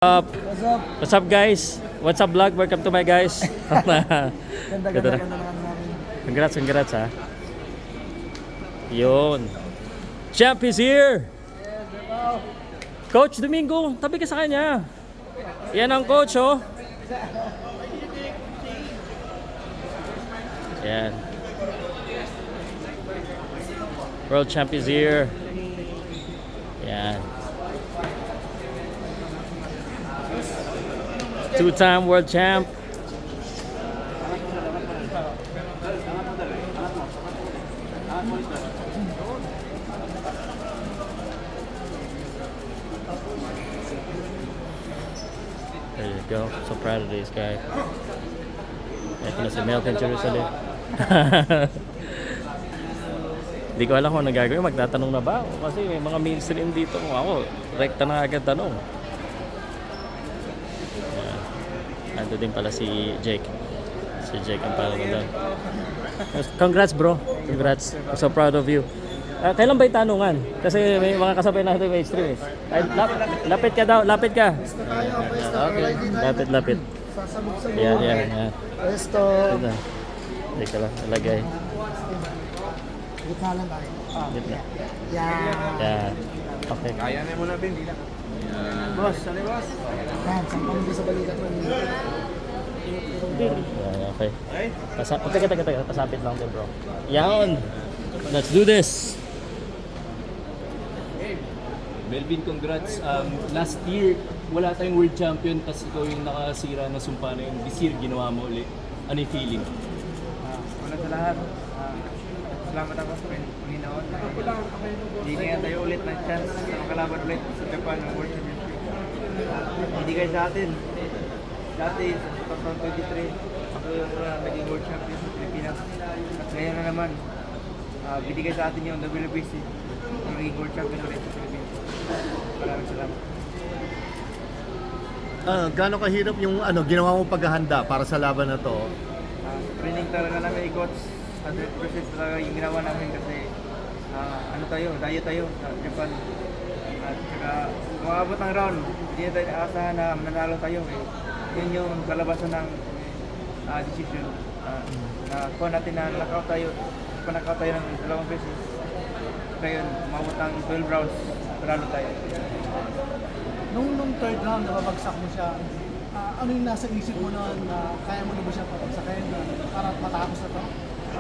Up. What's up? What's up guys? What's up vlog? Welcome to my guys. Ganda namin. Congrats ha. Yun. Champ is here. Coach Domingo, tabi ka sa kanya. Yan ang coach oh. Yan. World champ is here. Yan. Two-time world champ. There you go. So proud of this guy. Ito na si Melvin Jerusalem. Hindi ko alam kung ano gagawin. Magtatanong na ba ako? Kasi may mga mainstream dito. Ako, rekta na agad tanong. Ando din pala si Jake. Si Jake ang parang doon. Congrats bro. Congrats. I'm so proud of you. Kailan ba yung tanungan? Kasi may mga kasabay natin may stream eh. Ay, lapit ka daw. Lapit ka. Okay. Lapit. Yan. Presto. Teka lang. Nalagay. Gitna lang tayo. Gitna. Yan. Okay. Kaya na mo na, Ben. Boss, ano boss? Yan, sampang mo sa balikat mo. Yan, okay. Teka. Pasapit lang din bro. Yan. Let's do this. Melvin, congrats. Last year, wala tayong world champion, tapos ikaw yung nakasira na sumpa na yung this year, ginawa mo ulit. Ano yung feeling? Una sa lahat, salamat ako sa Panginoon. Hindi kaya tayo ulit ng chance na makalaban ulit sa Japan ng World Championship. Hindi kayo sa atin. Dati, sa 2023, ako yung naging World Champion sa Pilipinas. At ngayon na naman, binigay sa atin yung WBC, yung naging World Champion ulit sa Pilipinas. Maraming salamat. Gaano kahirap yung ginawa mo paghahanda para sa laban na to? Training talaga namin i-coach 100% talaga yung ginawa namin kasi dayo tayo sa Japan at saka umabot ng round, hindi na tayo aasahan na manalo tayo eh. Yun yung kalabasan ng decision na kuha natin na knockout tayo ng dalawang beses. Ngayon, umabot ng 12 rounds, manalo tayo. Nung third round, nababagsak mo siya. Ano yung nasa isip mo noon na kaya mo na ba siya pabagsakin para matapos na to?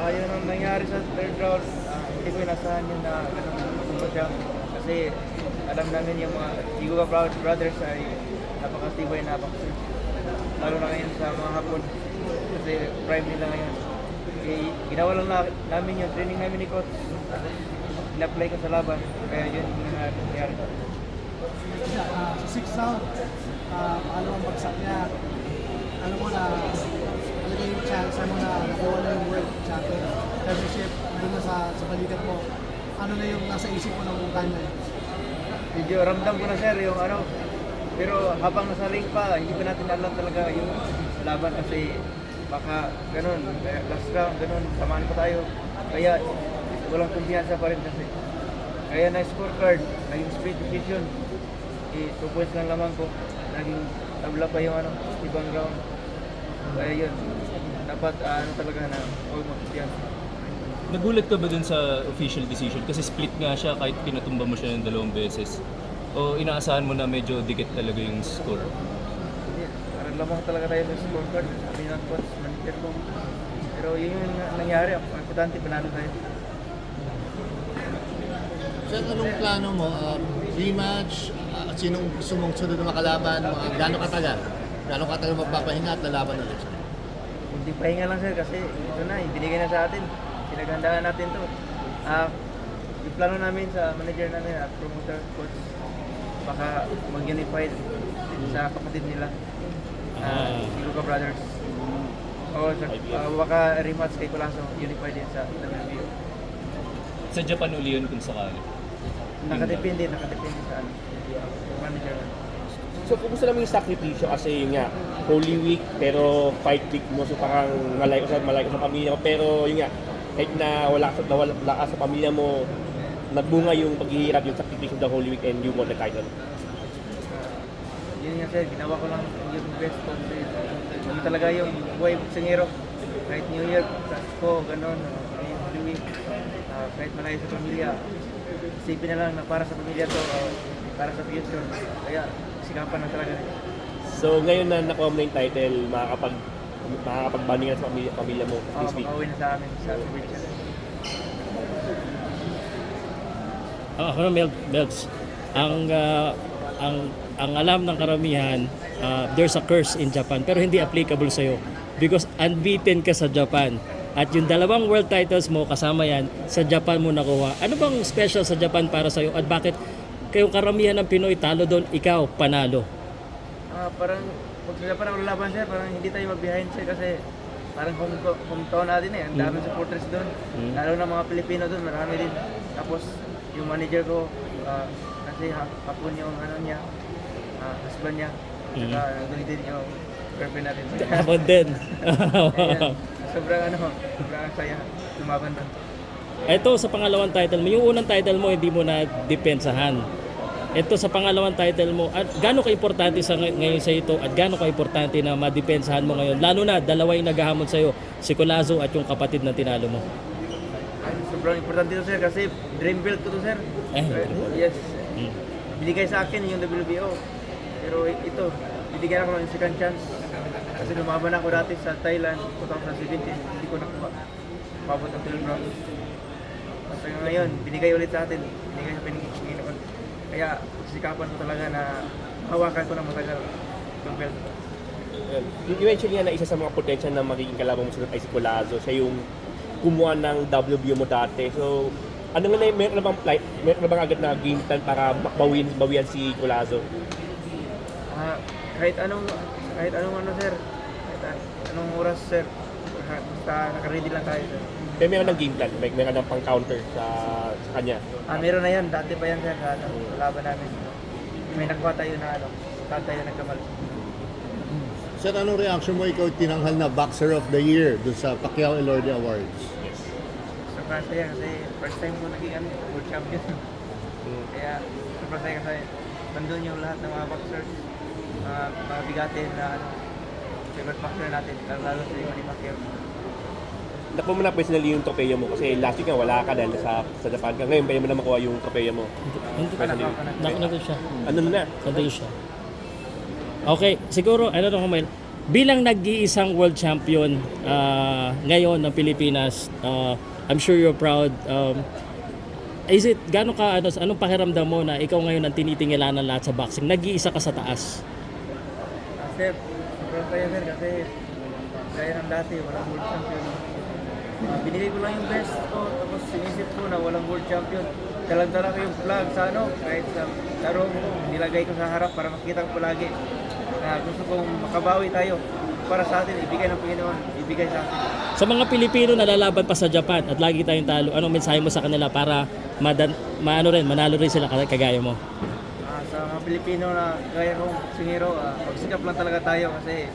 Yun ang nangyari sa third round, hindi ko inasahan yun na ganun siya. Kasi alam namin yung mga Iguga brothers ay napakatibay na boxer. Lalo na ngayon sa mga Hapon. Kasi prime nila ngayon. Ginawa lang namin yung training namin ni coach. In-apply ko sa laban. Kaya yun yung nangyari. Sa 6th round, paano ang bagsak niya? Ano mo na, ano yung chance mo na nakuha na yung world champion championship doon na sa balikat mo? Ano na yung nasa isip mo ng time na yun? Medyo ramdam ko na sir yung pero habang nasa ring pa, hindi pa natin alam talaga yung laban kasi baka ganun, last round, ganun, samaan pa tayo. Kaya walang kumpiyansa pa rin kasi. Kaya na scorecard, naging split decision. 2 points lang lamang ko, naging tabla pa yung ibang round. Kaya yun, dapat talaga na huwag kumpiyansa. Nagulat ka ba dun sa official decision? Kasi split nga siya kahit pinatumba mo siya ng 2 beses. O inaasahan mo na medyo dikit talaga yung score? Hindi, parang lamang talaga tayo sa scorecard. Sabi ng coach, manager ko. Pero yun yung nangyari, ang importante, panalo tayo. Sir, anong plano mo? Rematch? Sinong gusto mong sunod na makalaban? Gaano katagal? Gaano katagal magpapahinga at lalaban ulit siya? Hindi pahinga lang sir kasi ito na, ibinigay na sa atin. Pinaghandaan natin to. Yung plano namin sa manager namin at promoter coach, baka mag-unified sa kapatid nila, Iguga brothers. O baka rematch kay Colasso, unified din sa WBO. Sa Japan uli yun kung sakali. Nakadepende sa manager. So, kumusta naman yung sakripisyo kasi yun nga, Holy Week, pero fight week mo, so parang malayo ka sa pamilya mo, pero yun nga, kahit na wala ka sa pamilya mo, nagbunga yung paghihirap, yung sakripisyo ng the Holy Week and you won the title. yun nga sir, ginawa ko lang yung best ko. Yun talaga yung buhay boksingero. Kahit New Year, Pasko, gano'n, Holy Week, kahit malayo sa pamilya, isipin na lang na para sa pamilya to, para sa future. Kaya sikapan na talaga rin. So ngayon na nakuha mo na yung title, makakapag-banding sa pamilya mo this week. Makauwi na sa amin sa probinsya. Ako na Melks, ang alam ng karamihan, there's a curse in Japan pero hindi applicable sa'yo because unbeaten ka sa Japan at yung dalawang world titles mo kasama yan sa Japan mo nakuha. Ano bang special sa Japan para sa'yo at bakit kayong karamihan ng Pinoy talo doon, ikaw panalo? Parang pag sa Japan ako lalaban sir, parang hindi tayo mag-behind sir kasi parang hometown natin eh, ang daming supporters doon. Lalo na mga Pilipino doon, marami din. Tapos yung manager ko, kasi hapon yung ano niya, husband niya, saka doon din yung girlfriend natin. Ako din. Ayan, sobrang saya lumaban doon. Ito sa pangalawang title mo, yung unang title mo hindi mo na depensahan. Ito sa pangalawang title mo, at gaano ka-importante ngayon sa ito at gaano ka-importante na madepensahan mo ngayon? Lalo na, dalawa yung naghahamon sa'yo, si Collazo at yung kapatid na tinalo mo. Sobrang importante to sir kasi dream belt ko to sir. Yes. Binigay sa akin yung WBO. Pero ito, binigyan ako ng second chance. Kasi lumaban ako dati sa Thailand 2017, hindi ko nakuha. Pabot ng 12 rounds. Kasi ngayon, binigay ulit sa atin. Binigay sa Panginoon. Kaya sikapan ko talaga na hawakan ko ng matagal itong belt. You mentioned nga na isa sa mga potential na magiging kalaban mo sunod ay si Collazo. Siya yung kumuha ng WBO mo dati. So, ano nga na, meron na bang agad na game plan para bawian si Collazo? Kahit anong ano sir, kahit anong oras sir, basta naka-ready lang tayo sir. Pero meron ng game plan, meron ng pang-counter sa kanya. Meron na yan, dati pa yan sir, sa laban namin. May nagkuha tayo na saan tayo nagkamali. Sir, anong reaction mo ikaw tinanghal na Boxer of the Year dun sa Pacquiao Elorde Awards? Sobrang saya kasi first time ko naging world champion. Kaya sobrang saya kasi nandun yung lahat ng mga boxers, mga bigatin na favorite boxer natin, lalo sa Manny Pacquiao. Nakuha mo na personally yung tropeya mo kasi last week nga wala ka dahil sa Japan ka. Ngayon, pwede mo na makuha yung tropeya mo. Nandun siya. Ano na? Nandun siya. Okay, siguro, bilang nag-iisang world champion ngayon ng Pilipinas, I'm sure you're proud. Is it, anong pakiramdam mo na ikaw ngayon ang tinitingilanan lahat sa boxing? Nag-iisa ka sa taas. Sir, sobrang saya sir kasi gaya ng dati, walang world champion. Binigay ko lang yung best ko, tapos sinisip ko na walang world champion. Dalag-dala ko yung flag sa kahit sa laro ko, nilagay ko sa harap para makita ko palagi na gusto kong makabawi tayo para sa atin, ibigay ng Panginoon, ibigay sa atin. Sa mga Pilipino na lalaban pa sa Japan at lagi tayong talo, anong mensahe mo sa kanila para manalo rin sila kagaya mo? Sa mga Pilipino na gaya kong singero, magsikap lang talaga tayo kasi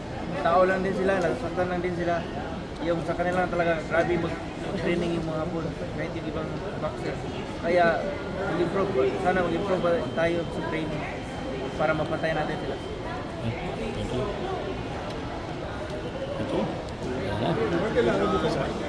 tao lang din sila, nasasaktan lang din sila. Yung sa kanila lang talaga, grabe mag-training yung mga hapon, kahit yung ibang boxer. Kaya sana mag-improve tayo sa training para mapantay natin sila. Thank you.